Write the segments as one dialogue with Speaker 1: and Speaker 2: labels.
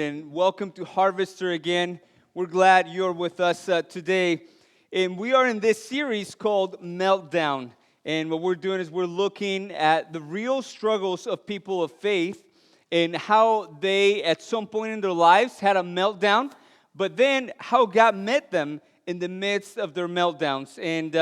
Speaker 1: And welcome to Harvester again. We're glad you're with us today. And we are in this series called Meltdown. And what we're doing is we're looking at the real struggles of people of faith and how they, at some point in their lives, had a meltdown, but then how God met them in the midst of their meltdowns. And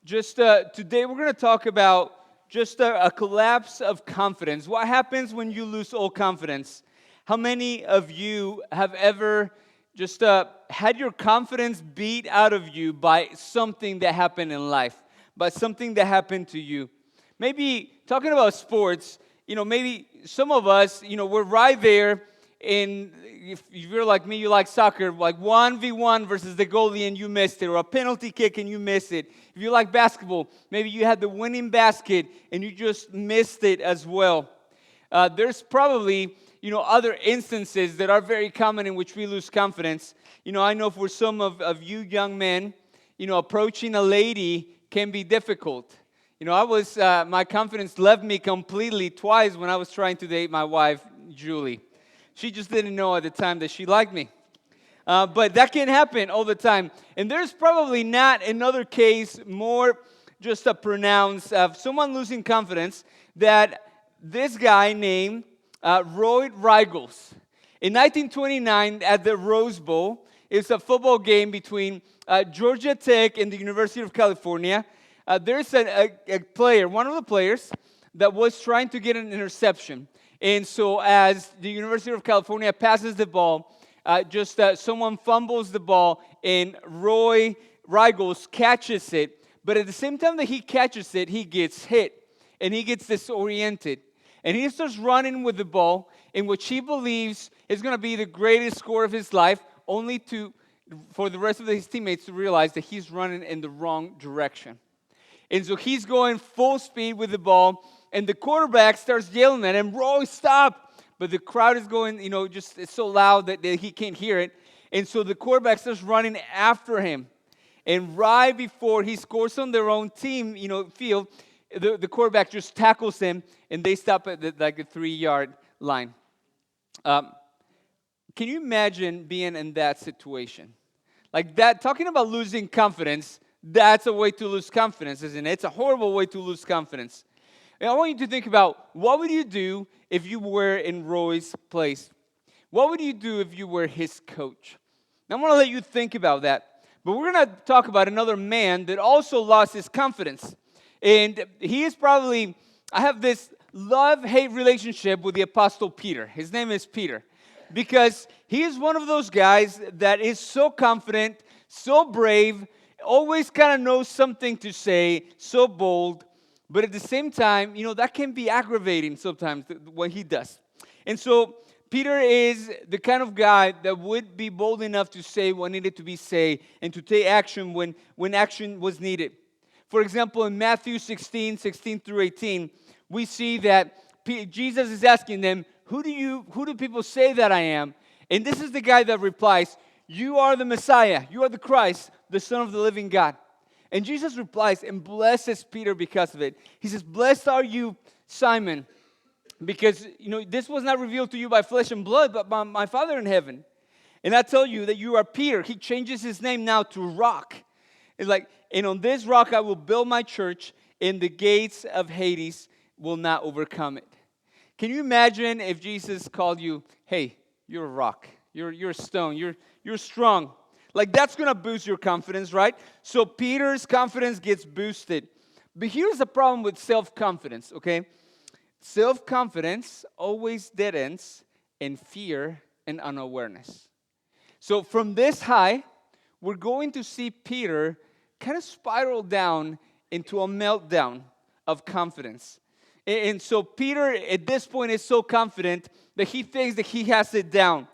Speaker 1: today we're going to talk about just a collapse of confidence. What happens when you lose all confidence? How many of you have ever just had your confidence beat out of you by something that happened in life, by something that happened to you? Maybe talking about sports, maybe some of us, we're right there. And if you're like me, you like soccer, like 1v1 versus the goalie and you missed it, or a penalty kick and you missed it. If you like basketball, maybe you had the winning basket and you just missed it as well. There's probably other instances that are very common in which we lose confidence. I know for some of you young men, approaching a lady can be difficult. My confidence left me completely twice when I was trying to date my wife, Julie. She just didn't know at the time that she liked me. But that can happen all the time. And there's probably not another case more just a pronounce of someone losing confidence that this guy named Roy Riegels. In 1929, at the Rose Bowl, it's a football game between Georgia Tech and the University of California. There's a player, one of the players, that was trying to get an interception. And so as the University of California passes the ball, someone fumbles the ball, and Roy Riegels catches it. But at the same time that he catches it, he gets hit, and he gets disoriented. And he starts running with the ball in which he believes is going to be the greatest score of his life, only for the rest of his teammates to realize that he's running in the wrong direction. And so he's going full speed with the ball, and the quarterback starts yelling at him, "Roy, stop!" But the crowd is going, it's so loud that he can't hear it. And so the quarterback starts running after him. And right before he scores on their own team, field, the quarterback just tackles him, and they stop at the 3-yard line. Can you imagine being in that situation? Like that, talking about losing confidence, that's a way to lose confidence, isn't it? It's a horrible way to lose confidence. And I want you to think about, what would you do if you were in Roy's place? What would you do if you were his coach? Now, I want to let you think about that. But we're going to talk about another man that also lost his confidence. And he is probably, I have this love-hate relationship with the Apostle Peter. His name is Peter. Because he is one of those guys that is so confident, so brave, always kind of knows something to say, so bold. But at the same time, that can be aggravating sometimes, what he does. And so Peter is the kind of guy that would be bold enough to say what needed to be said and to take action when action was needed. For example, in Matthew 16 through 18, we see that Jesus is asking them, who do people say that I am? And this is the guy that replies, "You are the Messiah, you are the Christ, the Son of the living God." And Jesus replies and blesses Peter because of it. He says, "Blessed are you, Simon, because this was not revealed to you by flesh and blood, but by my Father in heaven. And I tell you that you are Peter." He changes his name now to Rock. It's like, "And on this rock I will build my church, and the gates of Hades will not overcome it." Can you imagine if Jesus called you, "Hey, you're a rock, you're a stone, you're strong"? Like, that's going to boost your confidence, right? So Peter's confidence gets boosted. But here's the problem with self-confidence, okay? Self-confidence always dead ends in fear and unawareness. So from this high, we're going to see Peter kind of spiral down into a meltdown of confidence. And so Peter, at this point, is so confident that he thinks that he has it down.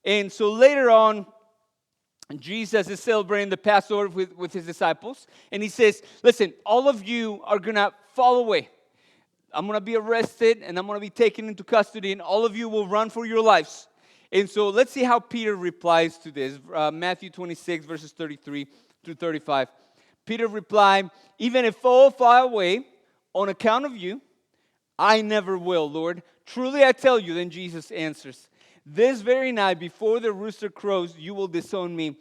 Speaker 1: And so later on, Jesus is celebrating the Passover with his disciples, and he says, "Listen, all of you are going to fall away. I'm going to be arrested, and I'm going to be taken into custody, and all of you will run for your lives." And so let's see how Peter replies to this. Matthew 26, verses 33 through 35. Peter replied, "Even if all fall away on account of you, I never will, Lord. Truly I tell you," then Jesus answers, This very night, before the rooster crows, you will disown me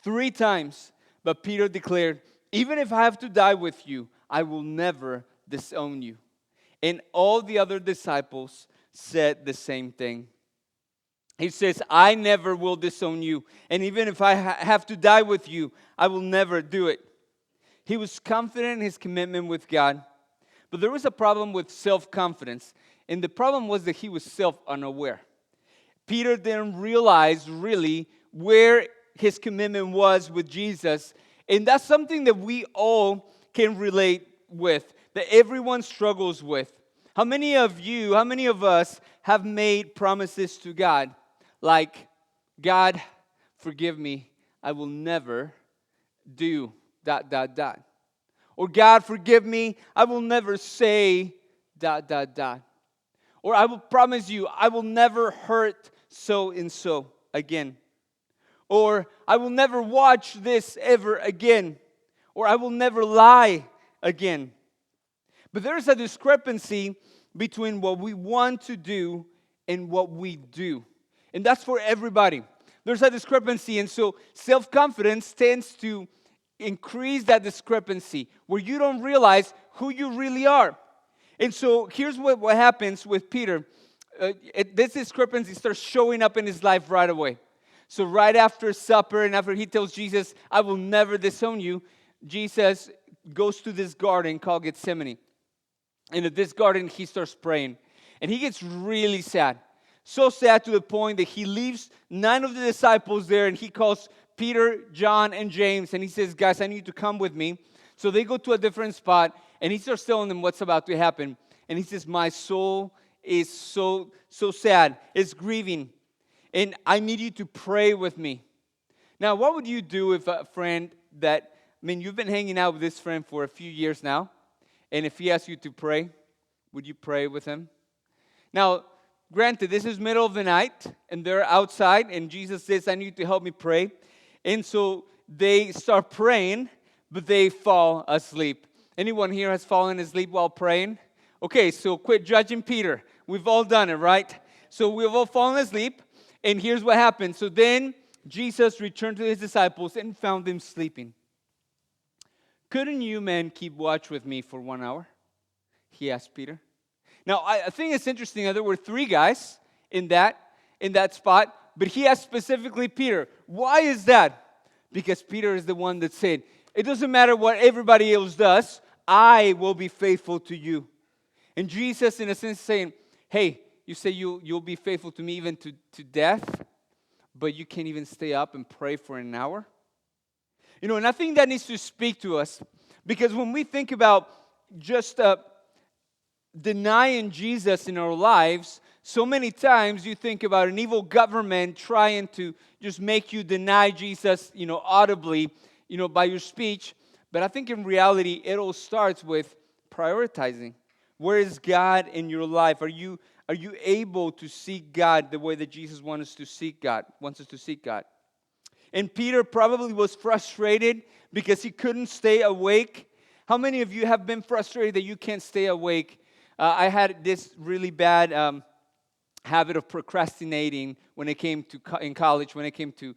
Speaker 1: 3 times. But Peter declared, even if I have to die with you, I will never disown you. And all the other disciples said the same thing. He says, I never will disown you. And even if I have to die with you, I will never do it. He was confident in his commitment with God. But there was a problem with self-confidence. And the problem was that he was self-unaware. Peter didn't realize really where his commitment was with Jesus. And that's something that we all can relate with, that everyone struggles with. How many of us have made promises to God? Like, God, forgive me, I will never do ... Or God, forgive me, I will never say ... Or I will promise you, I will never hurt so and so again. Or I will never watch this ever again. Or I will never lie again. But there is a discrepancy between what we want to do and what we do. And that's for everybody. There's a discrepancy, and so self-confidence tends to increase that discrepancy where you don't realize who you really are. And so here's what happens with Peter. This discrepancy starts showing up in his life right away. So right after supper and after he tells Jesus, I will never disown you, Jesus goes to this garden called Gethsemane. And at this garden, he starts praying. And he gets really sad. So sad to the point that he leaves 9 of the disciples there and he calls Peter, John, and James. And he says, guys, I need you to come with me. So they go to a different spot and he starts telling them what's about to happen. And he says, my soul is so sad. It's grieving. And I need you to pray with me. Now, what would you do if a friend you've been hanging out with this friend for a few years now. And if he asked you to pray, would you pray with him? Now, granted, this is middle of the night, and they're outside, and Jesus says, I need you to help me pray. And so they start praying, but they fall asleep. Anyone here has fallen asleep while praying? Okay, so quit judging Peter. We've all done it, right? So we've all fallen asleep, and here's what happened. So then Jesus returned to his disciples and found them sleeping. Couldn't you men keep watch with me for 1 hour? He asked Peter. Now, I think it's interesting that there were 3 guys in that spot, but he asked specifically Peter. Why is that? Because Peter is the one that said, it doesn't matter what everybody else does, I will be faithful to you. And Jesus, in a sense, saying, hey, you say you'll be faithful to me even to death, but you can't even stay up and pray for an hour? And I think that needs to speak to us, because when we think about just denying Jesus in our lives, so many times you think about an evil government trying to just make you deny Jesus, audibly, by your speech. But I think in reality, it all starts with prioritizing. Where is God in your life? Are you able to seek God the way that Jesus wants us to seek God? And Peter probably was frustrated because he couldn't stay awake. How many of you have been frustrated that you can't stay awake? I had this really bad habit of procrastinating when it came to in college, when it came to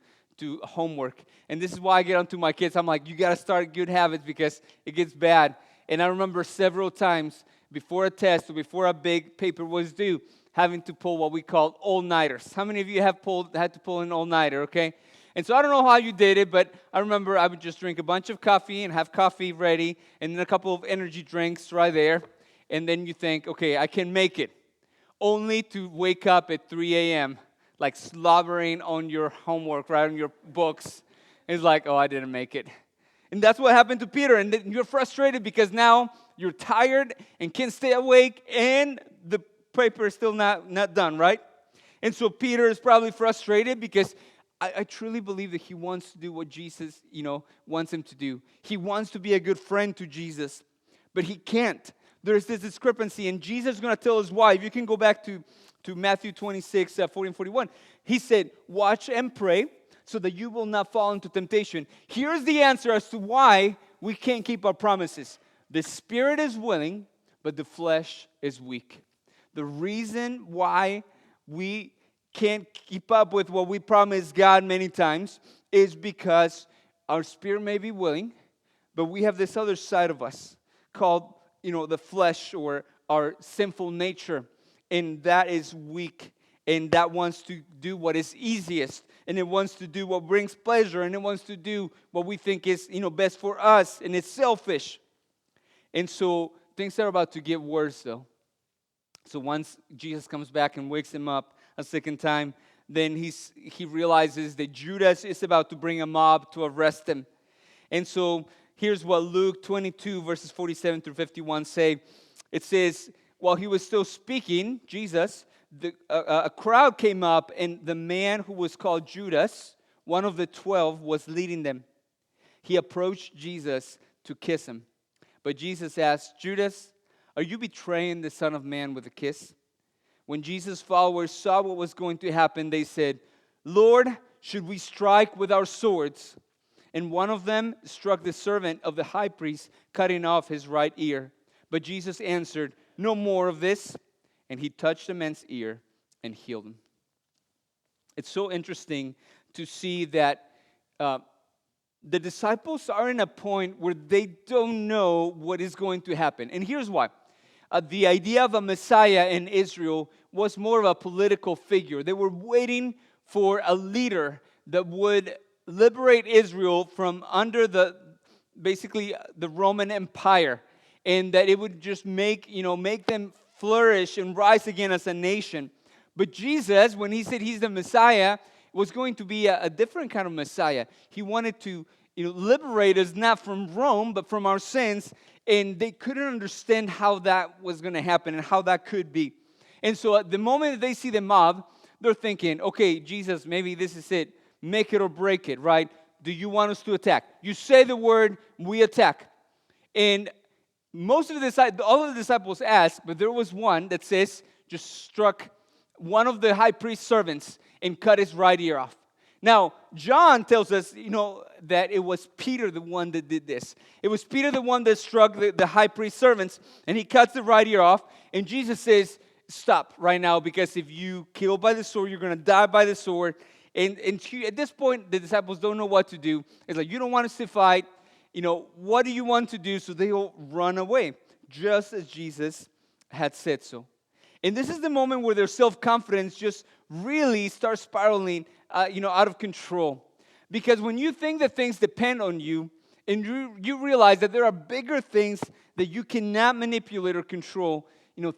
Speaker 1: homework. And this is why I get onto my kids. I'm like, you got to start good habits because it gets bad. And I remember several times before a test or before a big paper was due, having to pull what we call all-nighters. How many of you had to pull an all-nighter, okay? And so I don't know how you did it, but I remember I would just drink a bunch of coffee and have coffee ready, and then a couple of energy drinks right there. And then you think, okay, I can make it. Only to wake up at 3 a.m., like slobbering on your homework, right, on your books. It's like, oh, I didn't make it. And that's what happened to Peter. And then you're frustrated because now you're tired and can't stay awake, and the paper is still not done, right? And so Peter is probably frustrated because I truly believe that he wants to do what Jesus, wants him to do. He wants to be a good friend to Jesus, but he can't. There's this discrepancy, and Jesus is going to tell us why. If you can go back to Matthew 26, 40 and 41, he said, watch and pray so that you will not fall into temptation. Here's the answer as to why we can't keep our promises. The spirit is willing, but the flesh is weak. The reason why we can't keep up with what we promise God many times is because our spirit may be willing, but we have this other side of us called, the flesh or our sinful nature, and that is weak, and that wants to do what is easiest, and it wants to do what brings pleasure, and it wants to do what we think is, best for us, and it's selfish. And so things are about to get worse, though. So once Jesus comes back and wakes him up a second time, then he realizes that Judas is about to bring a mob to arrest him. And so here's what Luke 22, verses 47 through 51 say. It says, while he was still speaking, Jesus, a crowd came up, and the man who was called Judas, one of the 12, was leading them. He approached Jesus to kiss him. But Jesus asked, Judas, are you betraying the Son of Man with a kiss? When Jesus' followers saw what was going to happen, they said, Lord, should we strike with our swords? And one of them struck the servant of the high priest, cutting off his right ear. But Jesus answered, no more of this. And he touched the man's ear and healed him. It's so interesting to see that the disciples are in a point where they don't know what is going to happen. And here's why. The idea of a Messiah in Israel was more of a political figure. They were waiting for a leader that would liberate Israel from under the Roman Empire, and that it would just make them flourish and rise again as a nation. But Jesus, when he said he's the Messiah, was going to be a different kind of Messiah. He wanted to liberate us not from Rome, but from our sins, and they couldn't understand how that was going to happen and how that could be. And so at the moment that they see the mob, they're thinking, okay, Jesus, maybe this is it. Make it or break it, right? Do you want us to attack? You say the word, we attack. And all of the disciples asked, but there was one that says, just struck one of the high priest's servants and cut his right ear off. Now, John tells us, that it was Peter the one that did this. It was Peter the one that struck the high priest's servants, and he cuts the right ear off. And Jesus says, stop right now, because if you kill by the sword, you're going to die by the sword. And at this point, the disciples don't know what to do. It's like, you don't want us to fight. What do you want to do? So they will run away, just as Jesus had said so. And this is the moment where their self-confidence just really starts spiraling, out of control. Because when you think that things depend on you, and you realize that there are bigger things that you cannot manipulate or control,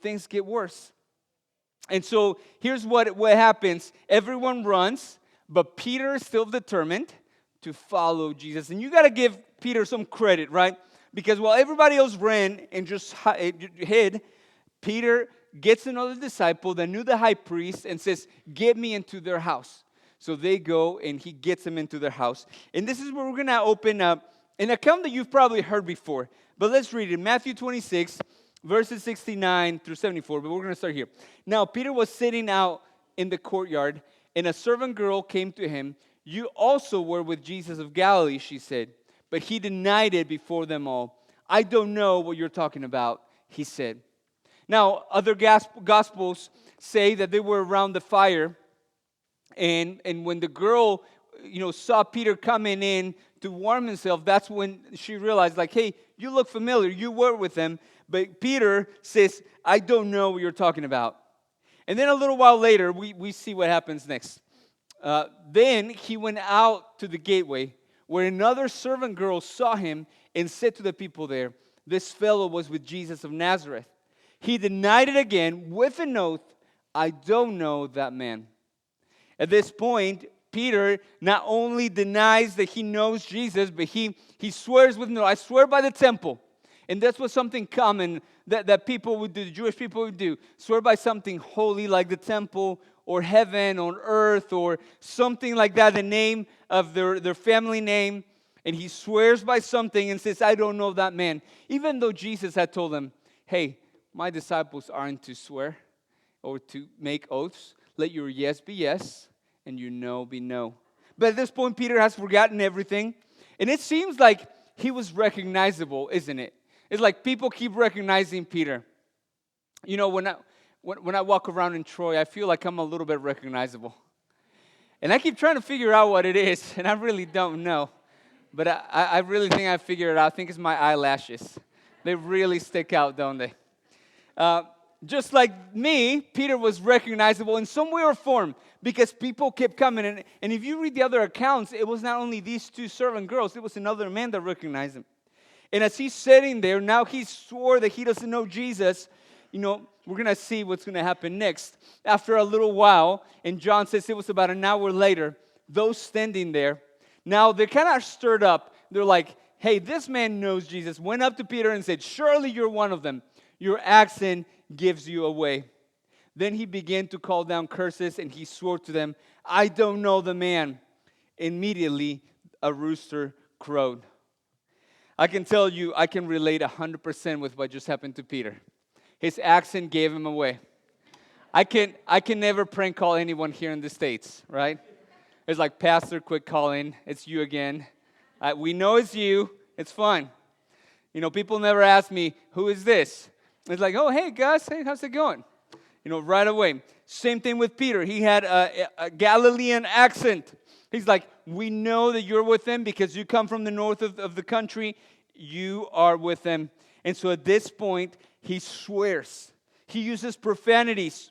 Speaker 1: things get worse. And so here's what happens. Everyone runs, but Peter is still determined to follow Jesus. And you got to give Peter some credit, right? Because while everybody else ran and just hid, Peter gets another disciple that knew the high priest and says, get me into their house. So they go, and he gets them into their house. And this is where we're going to open up an account that you've probably heard before. But let's read it. Matthew 26, verses 69 through 74. But we're going to start here. Now, Peter was sitting out in the courtyard, and a servant girl came to him. You also were with Jesus of Galilee, she said. But he denied it before them all. I don't know what you're talking about, he said. Now, other Gospels say that they were around the fire, and when the girl, saw Peter coming in to warm himself, that's when she realized, like, hey, you look familiar, you were with them. But Peter says, I don't know what you're talking about. And then a little while later, we see what happens next. Then he went out to the gateway, where another servant girl saw him and said to the people there, this fellow was with Jesus of Nazareth. He denied it again with an oath, I don't know that man. At this point, Peter not only denies that he knows Jesus, but he swears with no, I swear by the temple. And that's what something common that people would do, the Jewish people would do. Swear by something holy like the temple or heaven or earth or something like that, the name of their family name. And he swears by something and says, I don't know that man. Even though Jesus had told them, hey, my disciples aren't to swear or to make oaths. Let your yes be yes and your no be no. But at this point, Peter has forgotten everything. And it seems like he was recognizable, isn't it? It's like people keep recognizing Peter. when I walk around in Troy, I feel like I'm a little bit recognizable. And I keep trying to figure out what it is, and I really don't know. But I really think I figured it out. I think it's my eyelashes. They really stick out, don't they? Uh, just like me, Peter was recognizable in some way or form because people kept coming. And if you read the other accounts, it was not only these two servant girls, it was another man that recognized him. And as he's sitting there, now he swore that he doesn't know Jesus. We're going to see what's going to happen next. After a little while, and John says it was about an hour later, those standing there, now they're kind of stirred up. They're like, hey, this man knows Jesus. Went up to Peter and said, surely you're one of them. Your accent gives you away. Then he began to call down curses, and he swore to them, I don't know the man. Immediately, a rooster crowed. I can tell you, I can relate 100% with what just happened to Peter. His accent gave him away. I can never prank call anyone here in the States, right? It's like, Pastor, quit calling. It's you again. We know it's you. It's fun. People never ask me, who is this? It's like, oh, hey, Gus. Hey, how's it going? Right away. Same thing with Peter. He had a Galilean accent. He's like, we know that you're with them because you come from the north of the country. You are with them. And so at this point, he swears. He uses profanities.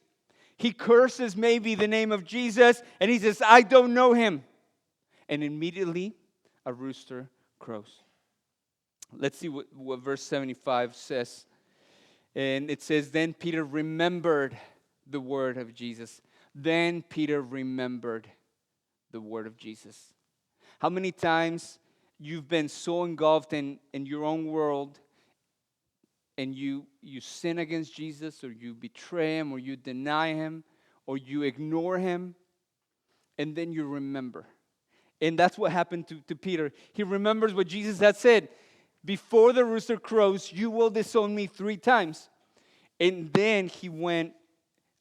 Speaker 1: He curses maybe the name of Jesus, and he says, I don't know him. And immediately, a rooster crows. Let's see what verse 75 says. And it says, then Peter remembered the word of Jesus. Then Peter remembered the word of Jesus. How many times you've been so engulfed in your own world, and you sin against Jesus, or you betray him, or you deny him, or you ignore him, and then you remember. And that's what happened to Peter. He remembers what Jesus had said. Before the rooster crows, you will disown me 3 times. And then he went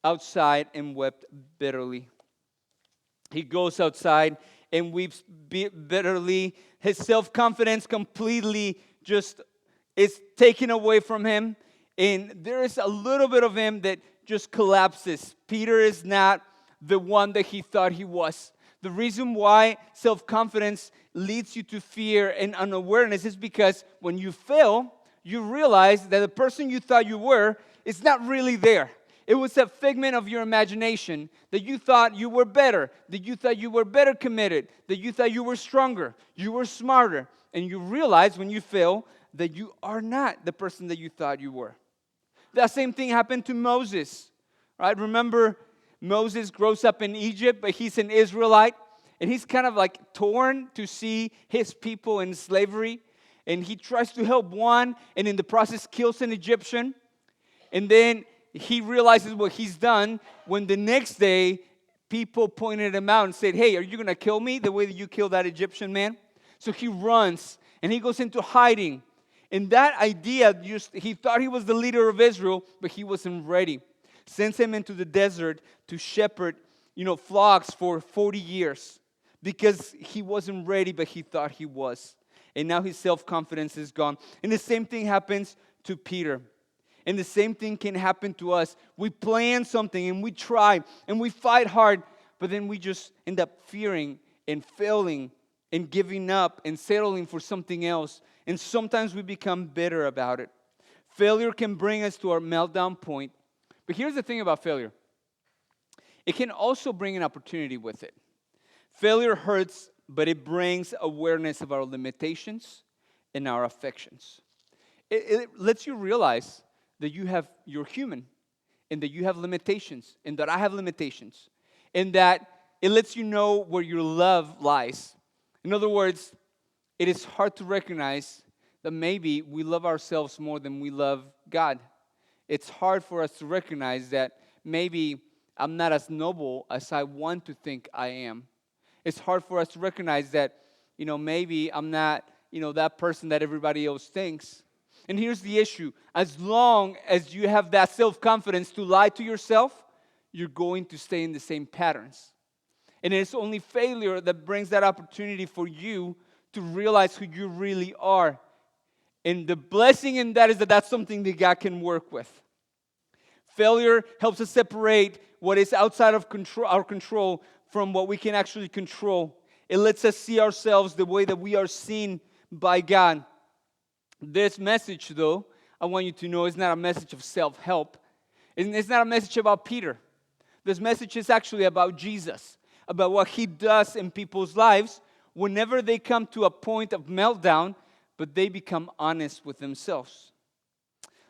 Speaker 1: outside and wept bitterly. He goes outside and weeps bitterly. His self-confidence completely just is taken away from him. And there is a little bit of him that just collapses. Peter is not the one that he thought he was. The reason why self-confidence leads you to fear and unawareness is because when you fail, you realize that the person you thought you were is not really there. It was a figment of your imagination, that you thought you were better, that you thought you were better committed, that you thought you were stronger, you were smarter. And you realize when you fail that you are not the person that you thought you were. That same thing happened to Moses, right? Remember, Moses grows up in Egypt, but he's an Israelite, and he's kind of like torn to see his people in slavery, and he tries to help one, and in the process kills an Egyptian, and then he realizes what he's done when the next day people pointed him out and said, hey, are you going to kill me the way that you killed that Egyptian man? So he runs, and he goes into hiding. And that idea, he thought he was the leader of Israel, but he wasn't ready. Sends him into the desert to shepherd, flocks for 40 years because he wasn't ready, but he thought he was. And now his self-confidence is gone. And the same thing happens to Peter. And the same thing can happen to us. We plan something and we try and we fight hard, but then we just end up fearing and failing and giving up and settling for something else. And sometimes we become bitter about it. Failure can bring us to our meltdown point. But here's the thing about failure. It can also bring an opportunity with it. Failure hurts, but it brings awareness of our limitations and our affections. It lets you realize that you're human, and that you have limitations, and that I have limitations, and that it lets you know where your love lies. In other words, it is hard to recognize that maybe we love ourselves more than we love God. It's hard for us to recognize that maybe I'm not as noble as I want to think I am. It's hard for us to recognize that, maybe I'm not, that person that everybody else thinks. And here's the issue. As long as you have that self-confidence to lie to yourself, you're going to stay in the same patterns. And it's only failure that brings that opportunity for you to realize who you really are. And the blessing in that is that that's something that God can work with. Failure helps us separate what is outside of our control from what we can actually control. It lets us see ourselves the way that we are seen by God. This message, though, I want you to know, is not a message of self-help. It's not a message about Peter. This message is actually about Jesus, about what he does in people's lives whenever they come to a point of meltdown, but they become honest with themselves.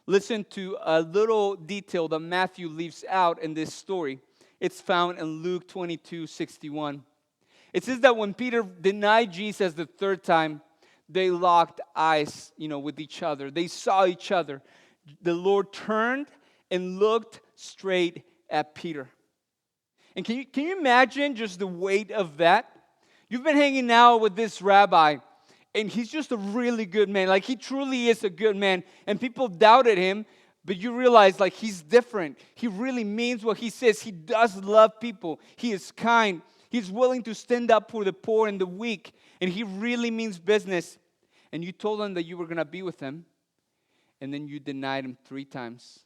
Speaker 1: Listen to a little detail that Matthew leaves out in this story. It's found in Luke 22:61. It says that when Peter denied Jesus the third time, they locked eyes, with each other. They saw each other. The Lord turned and looked straight at Peter. And can you imagine just the weight of that? You've been hanging out with this rabbi, and he's just a really good man. Like, he truly is a good man. And people doubted him, but you realize, like, he's different. He really means what he says. He does love people. He is kind. He's willing to stand up for the poor and the weak. And he really means business. And you told him that you were going to be with him, and then you denied him 3 times.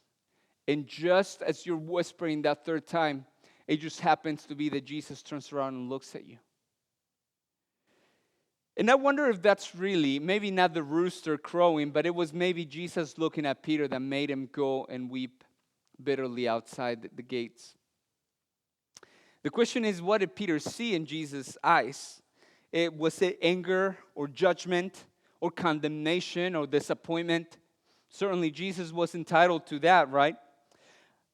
Speaker 1: And just as you're whispering that third time, it just happens to be that Jesus turns around and looks at you. And I wonder if that's really, maybe not the rooster crowing, but it was maybe Jesus looking at Peter that made him go and weep bitterly outside the gates. The question is, what did Peter see in Jesus' eyes? Was it anger or judgment or condemnation or disappointment? Certainly Jesus was entitled to that, right?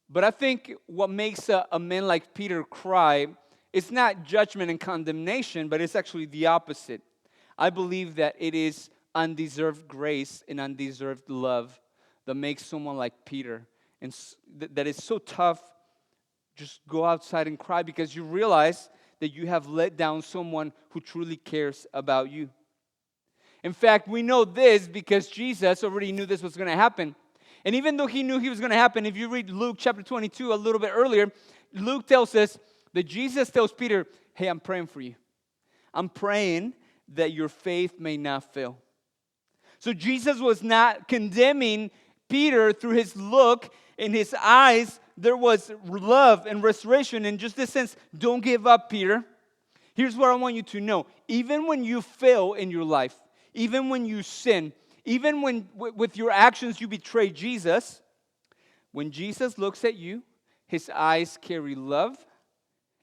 Speaker 1: But I think what makes a man like Peter cry is not judgment and condemnation, but it's actually the opposite. I believe that it is undeserved grace and undeserved love that makes someone like Peter, and that is so tough, just go outside and cry because you realize that you have let down someone who truly cares about you. In fact, we know this because Jesus already knew this was going to happen. And even though he knew he was going to happen, if you read Luke chapter 22 a little bit earlier, Luke tells us that Jesus tells Peter, hey, I'm praying for you. I'm praying that your faith may not fail. So Jesus was not condemning Peter through his look. In his eyes, there was love and restoration. In just this sense, don't give up, Peter. Here's what I want you to know. Even when you fail in your life, even when you sin, even when with your actions you betray Jesus, when Jesus looks at you, his eyes carry love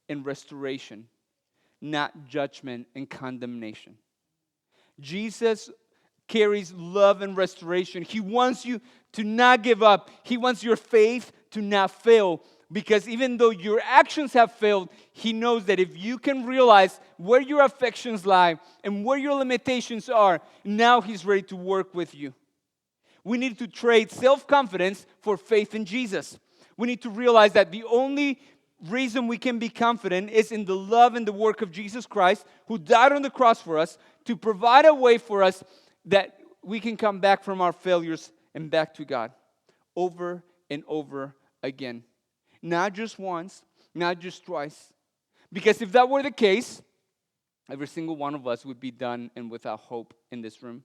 Speaker 1: and restoration, not judgment and condemnation. Jesus carries love and restoration. He wants you to not give up. He wants your faith to not fail. Because even though your actions have failed, he knows that if you can realize where your affections lie and where your limitations are, now he's ready to work with you. We need to trade self-confidence for faith in Jesus. We need to realize that the only reason we can be confident is in the love and the work of Jesus Christ, who died on the cross for us to provide a way for us that we can come back from our failures and back to God over and over again. Not just once, not just twice. Because if that were the case, every single one of us would be done and without hope in this room.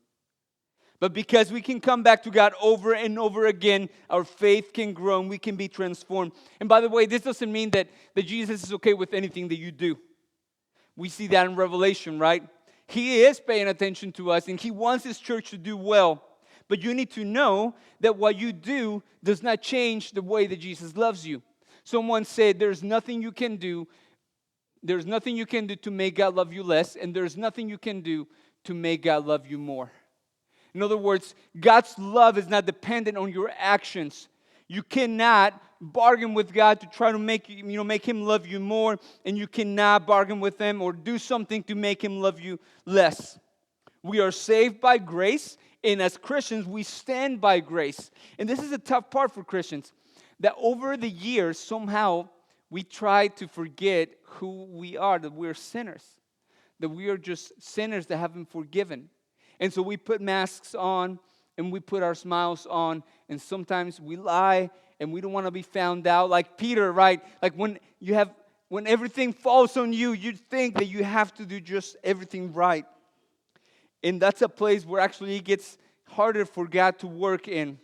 Speaker 1: But because we can come back to God over and over again, our faith can grow and we can be transformed. And by the way, this doesn't mean that Jesus is okay with anything that you do. We see that in Revelation, right? He is paying attention to us and he wants his church to do well. But you need to know that what you do does not change the way that Jesus loves you. Someone said there's nothing you can do. There's nothing you can do to make God love you less, and there's nothing you can do to make God love you more. In other words, God's love is not dependent on your actions. You cannot bargain with God to try to make him love you more, and you cannot bargain with him or do something to make him love you less. We are saved by grace, and as Christians, we stand by grace. And this is a tough part for Christians, that over the years, somehow, we try to forget who we are, that we're sinners, that we are just sinners that have been forgiven. And so we put masks on, and we put our smiles on, and sometimes we lie, and we don't want to be found out. Like Peter, right? Like when everything falls on you, you think that you have to do just everything right. And that's a place where actually it gets harder for God to work in.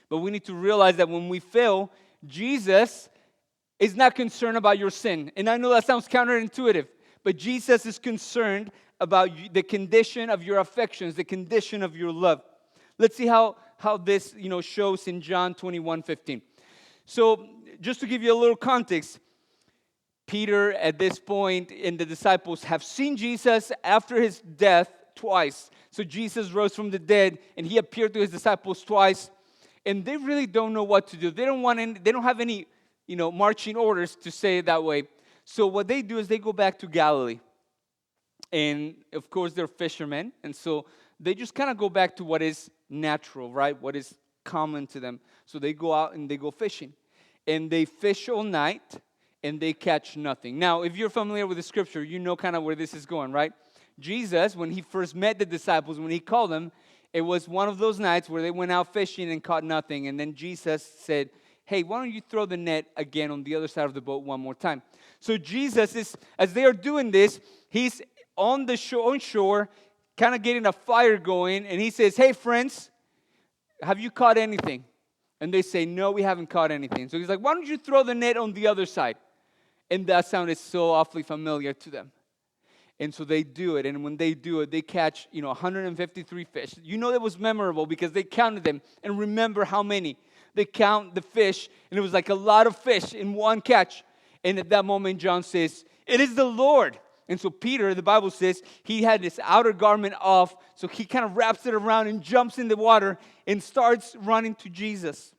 Speaker 1: But we need to realize that when we fail, Jesus is not concerned about your sin. And I know that sounds counterintuitive, but Jesus is concerned about the condition of your affections, the condition of your love. Let's see how this shows in John 21:15. So just to give you a little context, Peter at this point and the disciples have seen Jesus after his death twice. So Jesus rose from the dead and he appeared to his disciples twice, and they really don't know what to do. They don't have any marching orders, to say it that way. So what they do is they go back to Galilee. And of course they're fishermen, and so they just kind of go back to what is natural, right? What is common to them. So they go out and they go fishing. And they fish all night and they catch nothing. Now, if you're familiar with the scripture, you know kind of where this is going, right? Jesus, when he first met the disciples, when he called them, it was one of those nights where they went out fishing and caught nothing. And then Jesus said, hey, why don't you throw the net again on the other side of the boat one more time? So Jesus is, as they are doing this, he's on the shore, kind of getting a fire going, and he says, hey, friends, have you caught anything? And they say, no, we haven't caught anything. So he's like, why don't you throw the net on the other side? And that sounded so awfully familiar to them. And so they do it, and when they do it, they catch 153 fish. It was memorable because they counted them, and remember how many. They count the fish, and it was like a lot of fish in one catch. And at that moment, John says, it is the Lord. And so Peter, the Bible says, he had his outer garment off, so he kind of wraps it around and jumps in the water and starts running to Jesus.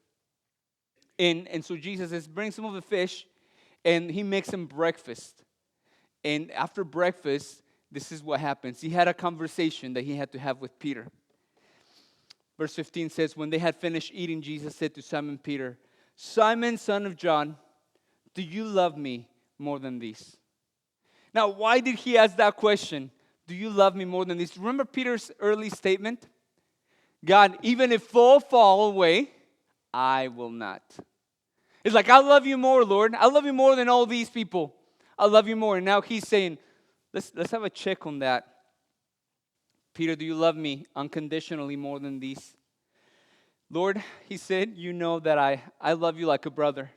Speaker 1: And so Jesus says, bring some of the fish, and he makes him breakfast. And after breakfast, this is what happens. He had a conversation that he had to have with Peter. Verse 15 says, when they had finished eating, Jesus said to Simon Peter, Simon, son of John, do you love me more than these? Now, why did he ask that question? Do you love me more than these? Remember Peter's early statement? God, even if all fall away, I will not. It's like, I love you more, Lord. I love you more than all these people. I love you more. And now he's saying, let's have a check on that. Peter, do you love me unconditionally more than these? Lord, he said, you know that I love you like a brother.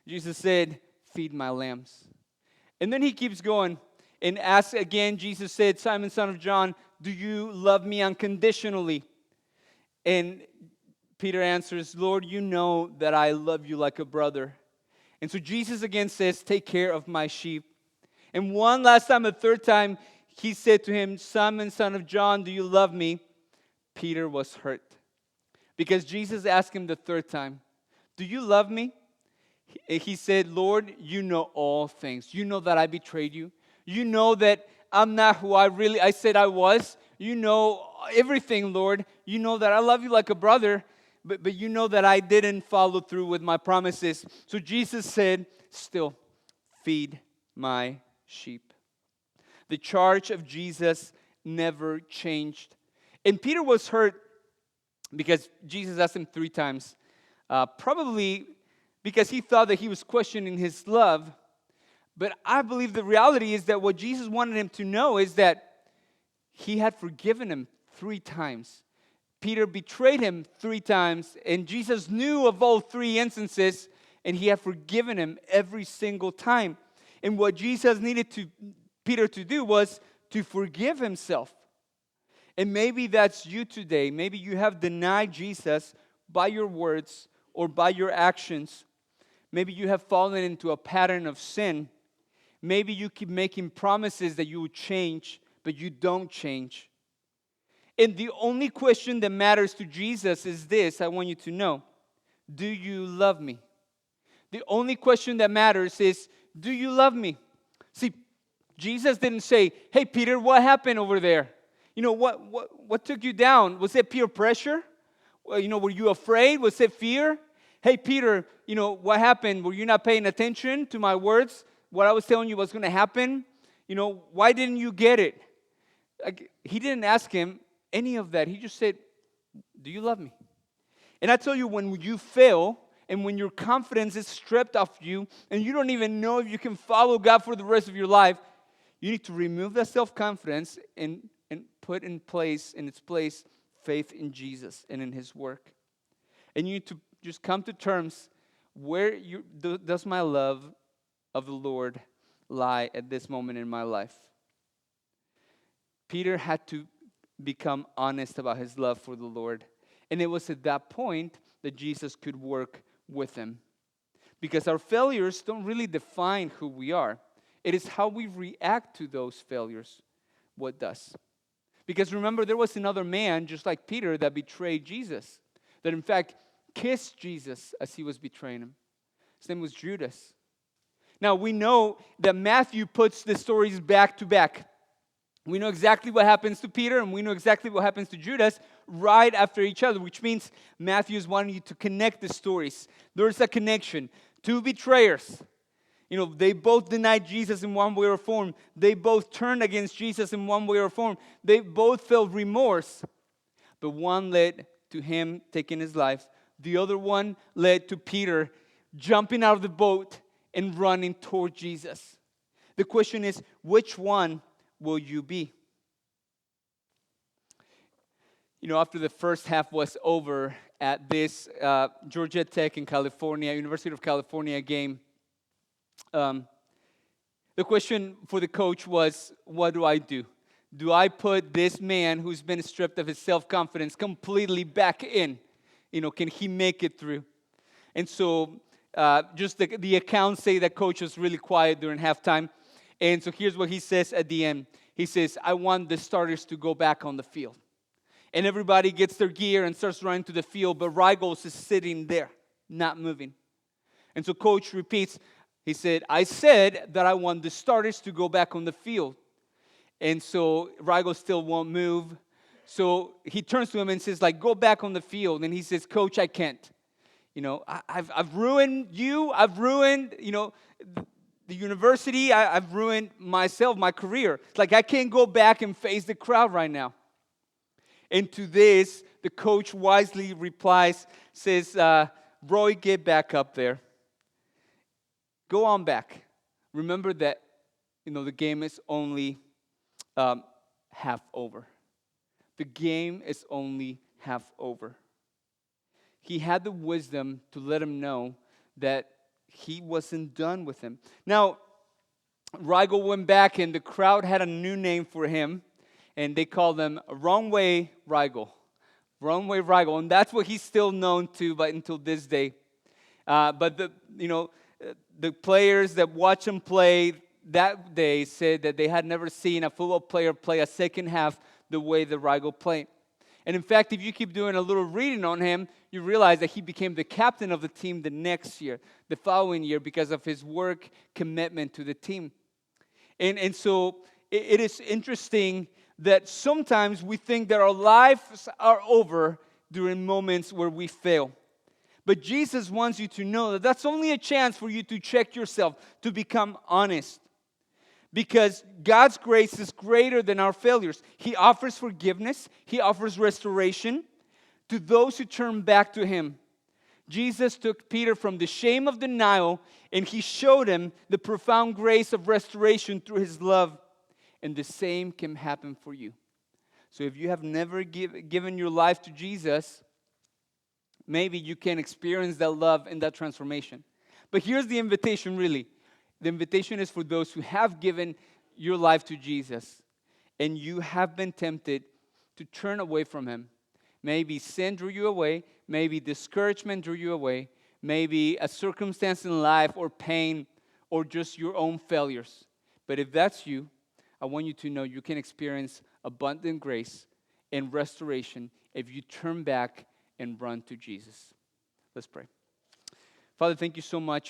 Speaker 1: Jesus said, feed my lambs. And then he keeps going and asks again, Jesus said, Simon, son of John, do you love me unconditionally? And Peter answers, Lord, you know that I love you like a brother. And so Jesus again says, take care of my sheep. And one last time, a third time, he said to him, Simon, son of John, do you love me? Peter was hurt. Because Jesus asked him the third time, do you love me? He said, Lord, you know all things. You know that I betrayed you. You know that I'm not who I said I was. You know everything, Lord. You know that I love you like a brother, but you know that I didn't follow through with my promises. So Jesus said, still, feed my sheep. The charge of Jesus never changed. And Peter was hurt because Jesus asked him 3 times, probably because he thought that he was questioning his love. But I believe the reality is that what Jesus wanted him to know is that he had forgiven him 3 times. Peter betrayed him 3 times, and Jesus knew of all 3 instances, and he had forgiven him every single time. And what Jesus needed Peter to do was to forgive himself. And maybe that's you today. Maybe you have denied Jesus by your words or by your actions. Maybe you have fallen into a pattern of sin. Maybe you keep making promises that you will change, but you don't change. And the only question that matters to Jesus is this, I want you to know. Do you love me? The only question that matters is, do you love me? See, Jesus didn't say, hey, Peter, what happened over there? What took you down? Was it peer pressure? Were you afraid? Was it fear? Hey, Peter, what happened? Were you not paying attention to my words? What I was telling you was going to happen? Why didn't you get it? He didn't ask him any of that. He just said, do you love me? And I tell you, when you fail and when your confidence is stripped off you and you don't even know if you can follow God for the rest of your life, you need to remove that self-confidence and put in its place, faith in Jesus and in His work. And you need to just come to terms, does my love of the Lord lie at this moment in my life? Peter had to become honest about his love for the Lord. And it was at that point that Jesus could work with him. Because our failures don't really define who we are. It is how we react to those failures what does. Because remember, there was another man, just like Peter, that betrayed Jesus. That in fact kissed Jesus as he was betraying him. His name was Judas. Now we know that Matthew puts the stories back to back. We know exactly what happens to Peter, and we know exactly what happens to Judas right after each other, which means Matthew is wanting you to connect the stories. There's a connection. Two betrayers. They both denied Jesus in one way or form. They both turned against Jesus in one way or form. They both felt remorse. But one led to him taking his life. The other one led to Peter jumping out of the boat and running toward Jesus. The question is, which one will you be? After the first half was over at this Georgia Tech in California, University of California game, the question for the coach was, what do I do? Do I put this man who's been stripped of his self-confidence completely back in? Can he make it through? And so just the accounts say that coach was really quiet during halftime. And so here's what he says at the end. He says, I want the starters to go back on the field. And everybody gets their gear and starts running to the field, but Rygos is sitting there, not moving. And so coach repeats, he said, I said that I want the starters to go back on the field. And so Rygos still won't move. So he turns to him and says, go back on the field. And he says, Coach, I can't. I've ruined you. I've ruined, the university. I've ruined myself, my career. It's I can't go back and face the crowd right now. And to this, the coach wisely replies, says, Roy, get back up there. Go on back. Remember that, the game is only half over. The game is only half over. He had the wisdom to let him know that he wasn't done with him. Now, Rigel went back, and the crowd had a new name for him, and they called him Wrong Way Rigel. Wrong Way Rigel, and that's what he's still known to until this day. But the players that watched him play that day said that they had never seen a football player play a second half the way that Rigel played. And in fact, if you keep doing a little reading on him, you realize that he became the captain of the team the next year, the following year, because of his work commitment to the team. And so it is interesting that sometimes we think that our lives are over during moments where we fail. But Jesus wants you to know that that's only a chance for you to check yourself, to become honest. Because God's grace is greater than our failures. He offers forgiveness. He offers restoration to those who turn back to Him. Jesus took Peter from the shame of denial, and He showed him the profound grace of restoration through His love. And the same can happen for you. So if you have never given your life to Jesus, maybe you can experience that love and that transformation. But here's the invitation, really. The invitation is for those who have given your life to Jesus and you have been tempted to turn away from Him. Maybe sin drew you away. Maybe discouragement drew you away. Maybe a circumstance in life or pain or just your own failures. But if that's you, I want you to know you can experience abundant grace and restoration if you turn back and run to Jesus. Let's pray. Father, thank you so much